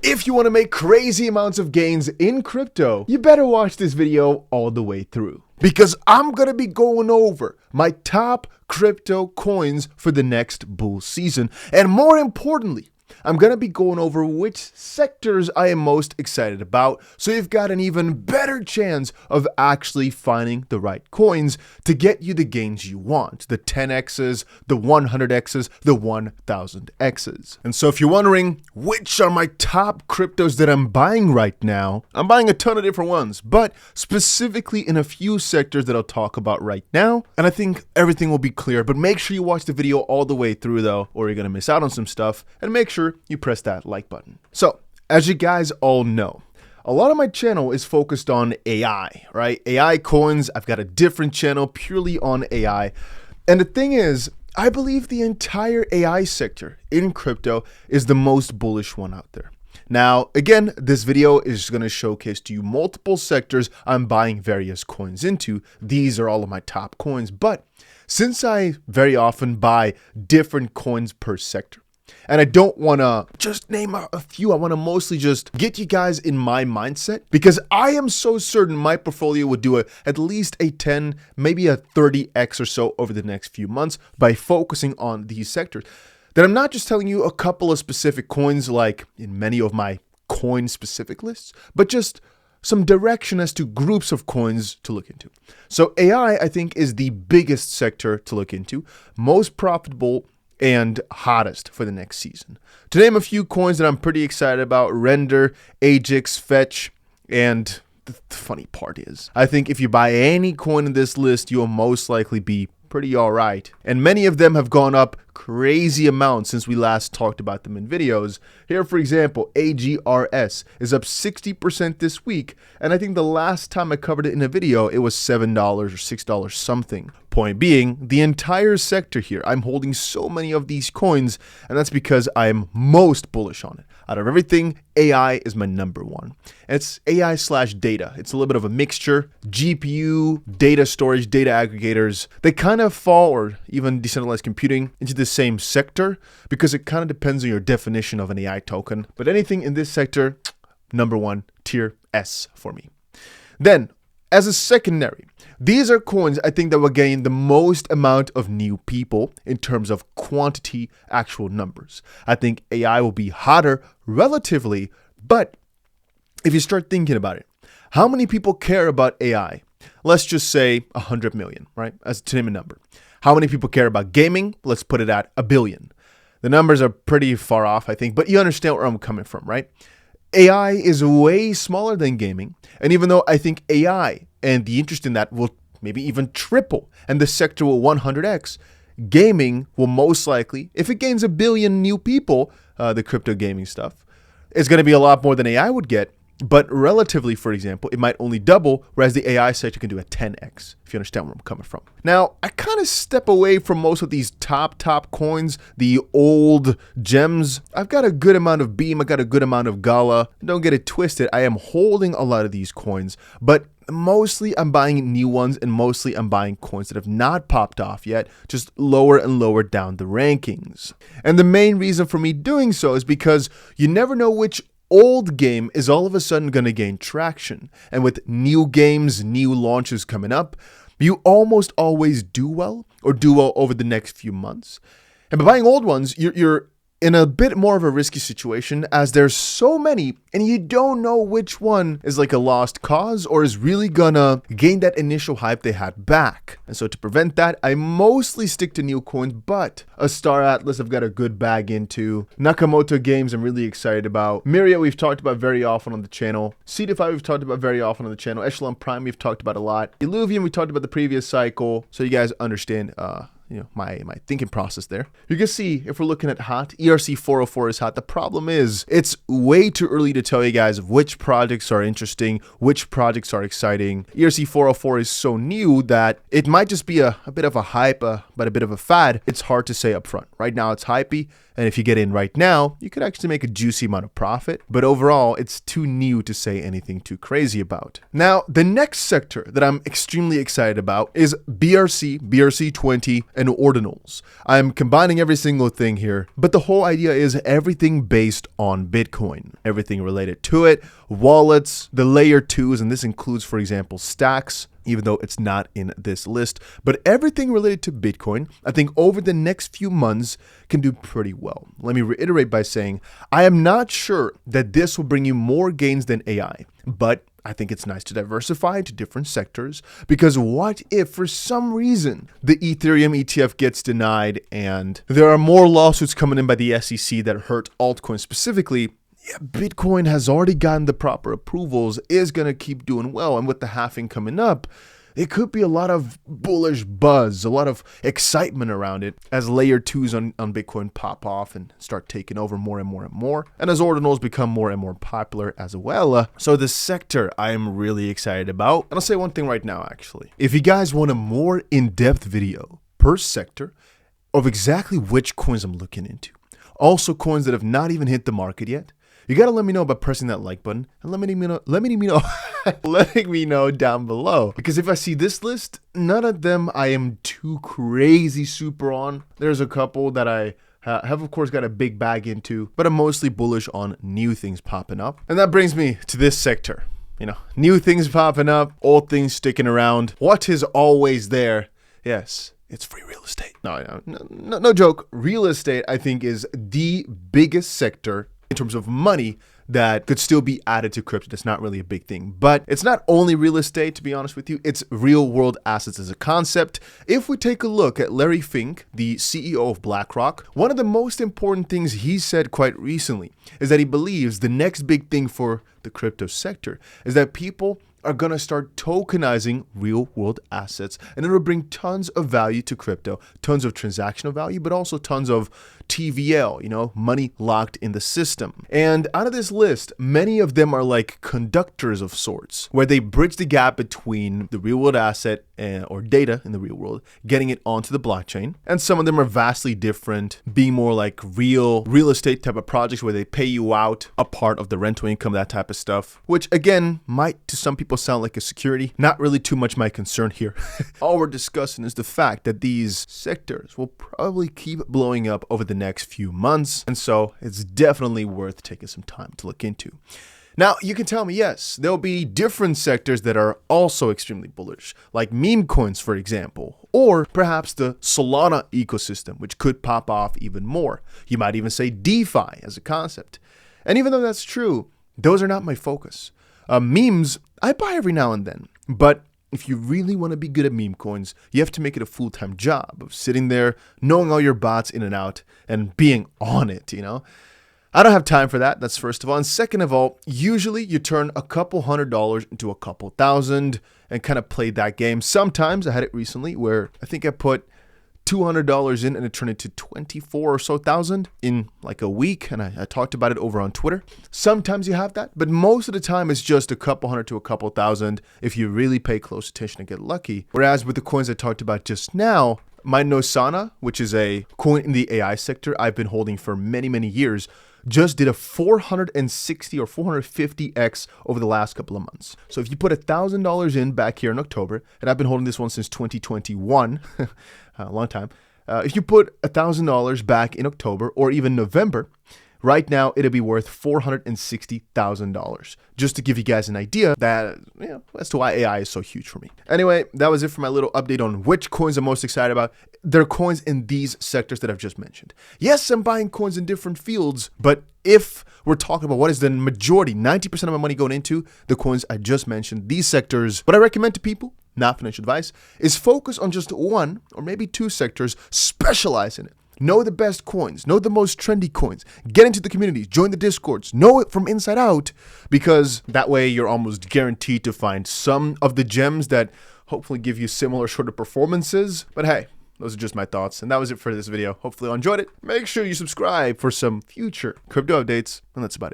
If you want to make crazy amounts of gains in crypto, you better watch this video all the way through. Because I'm going to be going over my top crypto coins for the next bull season. And more importantly, I'm going to be going over which sectors I am most excited about, so you've got an even better chance of actually finding the right coins to get you the gains you want. The 10x's, the 100x's, the 1000x's. And so if you're wondering which are my top cryptos that I'm buying right now, I'm buying a ton of different ones, but specifically in a few sectors that I'll talk about right now. And I think everything will be clear, but make sure you watch the video all the way through though, or you're going to miss out on some stuff, and make sure you press that like button. So, as you guys all know, a lot of my channel is focused on AI, right? AI coins. I've got a different channel purely on AI. And the thing is, I believe the entire AI sector in crypto is the most bullish one out there. Now, again, this video is going to showcase to you multiple sectors I'm buying various coins into. These are all of my top coins. But since I very often buy different coins per sector, and I don't want to just name a few, I want to mostly just get you guys in my mindset, because I am so certain my portfolio would do at least a 10, maybe a 30x or so over the next few months by focusing on these sectors. That I'm not just telling you a couple of specific coins like in many of my coin specific lists, but just some direction as to groups of coins to look into. So AI, I think, is the biggest sector to look into, most profitable and hottest for the next season. To name a few coins that I'm pretty excited about: Render, AGX, Fetch, and the funny part is, I think if you buy any coin in this list, you'll most likely be pretty all right. And many of them have gone up crazy amounts since we last talked about them in videos. Here, for example, AGRS is up 60% this week. And I think the last time I covered it in a video, it was $7 or $6 something. Point being, the entire sector here, I'm holding so many of these coins, and that's because I'm most bullish on it. Out of everything, AI is my number one. And it's AI/data. It's a little bit of a mixture. GPU, data storage, data aggregators, they kind of fall, or even decentralized computing, into the same sector, because it kind of depends on your definition of an AI token. But anything in this sector, number one, tier S for me. Then, as a secondary, these are coins I think that will gain the most amount of new people in terms of quantity, actual numbers. I think AI will be hotter relatively, but if you start thinking about it, how many people care about AI? Let's just say 100 million, right? As to name a number. How many people care about gaming? Let's put it at 1 billion. The numbers are pretty far off, I think, but you understand where I'm coming from, right? AI is way smaller than gaming. And even though I think AI and the interest in that will maybe even triple and the sector will 100x, gaming will most likely, if it gains 1 billion new people, the crypto gaming stuff, it's going to be a lot more than AI would get. But relatively, for example, it might only double, whereas the AI sector can do a 10x, if you understand where I'm coming from. Now, I kind of step away from most of these top coins, the old gems. I've got a good amount of Beam, I got a good amount of Gala. Don't get it twisted, I am holding a lot of these coins, but mostly I'm buying new ones, and mostly I'm buying coins that have not popped off yet, just lower and lower down the rankings. And the main reason for me doing so is because you never know which old game is all of a sudden going to gain traction. And with new games, new launches coming up, you almost always do well, or do well over the next few months. And by buying old ones, you're in a bit more of a risky situation, as there's so many and you don't know which one is like a lost cause or is really gonna gain that initial hype they had back. And so to prevent that, I mostly stick to new coins, but a Star Atlas I've got a good bag into. Nakamoto Games I'm really excited about. Myria we've talked about very often on the channel. CDFI we've talked about very often on the channel. Echelon Prime we've talked about a lot. Illuvium we talked about the previous cycle, so you guys understand my thinking process there. You can see if we're looking at hot, ERC 404 is hot. The problem is it's way too early to tell you guys which projects are interesting, which projects are exciting. ERC 404 is so new that it might just be a bit of a hype, but a bit of a fad. It's hard to say up front. Right now it's hypey, and if you get in right now, you could actually make a juicy amount of profit, but overall it's too new to say anything too crazy about. Now, the next sector that I'm extremely excited about is BRC, BRC20, and ordinals. I'm combining every single thing here, but the whole idea is everything based on Bitcoin, everything related to it, wallets, the layer 2s, and this includes, for example, stacks, even though it's not in this list, but everything related to Bitcoin, I think over the next few months can do pretty well. Let me reiterate by saying, I am not sure that this will bring you more gains than AI, but I think it's nice to diversify into different sectors, because what if for some reason the Ethereum ETF gets denied and there are more lawsuits coming in by the SEC that hurt altcoins specifically? Yeah, Bitcoin has already gotten the proper approvals, is going to keep doing well. And with the halving coming up, it could be a lot of bullish buzz, a lot of excitement around it as layer 2s on Bitcoin pop off and start taking over more and more and more. And as ordinals become more and more popular as well. So the sector I am really excited about. And I'll say one thing right now, actually. If you guys want a more in-depth video per sector of exactly which coins I'm looking into, also coins that have not even hit the market yet, you gotta let me know by pressing that like button and letting me know down below. Because if I see this list, none of them I am too crazy super on. There's a couple that I have of course got a big bag into, but I'm mostly bullish on new things popping up. And that brings me to this sector. You know, new things popping up, old things sticking around. What is always there? Yes, it's free real estate. No joke. Real estate, I think, is the biggest sector in terms of money that could still be added to crypto. That's not really a big thing, but it's not only real estate, to be honest with you, it's real world assets as a concept. If we take a look at Larry Fink, the CEO of BlackRock, one of the most important things he said quite recently is that he believes the next big thing for the crypto sector is that people are going to start tokenizing real world assets, and it'll bring tons of value to crypto, tons of transactional value, but also tons of TVL, you know, money locked in the system. And out of this list, many of them are like conductors of sorts, where they bridge the gap between the real world asset or data in the real world, getting it onto the blockchain. And some of them are vastly different, being more like real estate type of projects where they pay you out a part of the rental income, that type of stuff, which again, might to some people sound like a security. Not really too much my concern here. All we're discussing is the fact that these sectors will probably keep blowing up over the next few months. And so it's definitely worth taking some time to look into. Now, you can tell me, yes, there'll be different sectors that are also extremely bullish, like meme coins, for example, or perhaps the Solana ecosystem, which could pop off even more. You might even say DeFi as a concept. And even though that's true, those are not my focus. Memes, I buy every now and then, but if you really want to be good at meme coins, you have to make it a full-time job of sitting there, knowing all your bots in and out, and being on it, you know? I don't have time for that, that's first of all. And second of all, usually you turn a couple $100 into a couple thousand and kind of play that game. Sometimes, I had it recently where I think I put $200 in and it turned into 24 or so thousand in like a week, and I talked about it over on Twitter. Sometimes you have that, but most of the time it's just a couple hundred to a couple thousand if you really pay close attention and get lucky. Whereas with the coins I talked about just now, my Nosana, which is a coin in the AI sector I've been holding for many years, just did a 460 or 450x over the last couple of months. So if you put $1,000 in back here in October, and I've been holding this one since 2021, a long time. If you put $1,000 back in October or even November, right now it'll be worth $460,000. Just to give you guys an idea that, you know, as to why AI is so huge for me. Anyway, that was it for my little update on which coins I'm most excited about. There are coins in these sectors that I've just mentioned. Yes, I'm buying coins in different fields, but if we're talking about what is the majority, 90% of my money going into the coins I just mentioned, these sectors, what I recommend to people, not financial advice, is focus on just one or maybe two sectors, specialize in it. Know the best coins, know the most trendy coins, get into the communities, join the discords, know it from inside out, because that way you're almost guaranteed to find some of the gems that hopefully give you similar sort of performances. But hey, those are just my thoughts, and that was it for this video. Hopefully you enjoyed it. Make sure you subscribe for some future crypto updates, and that's about it.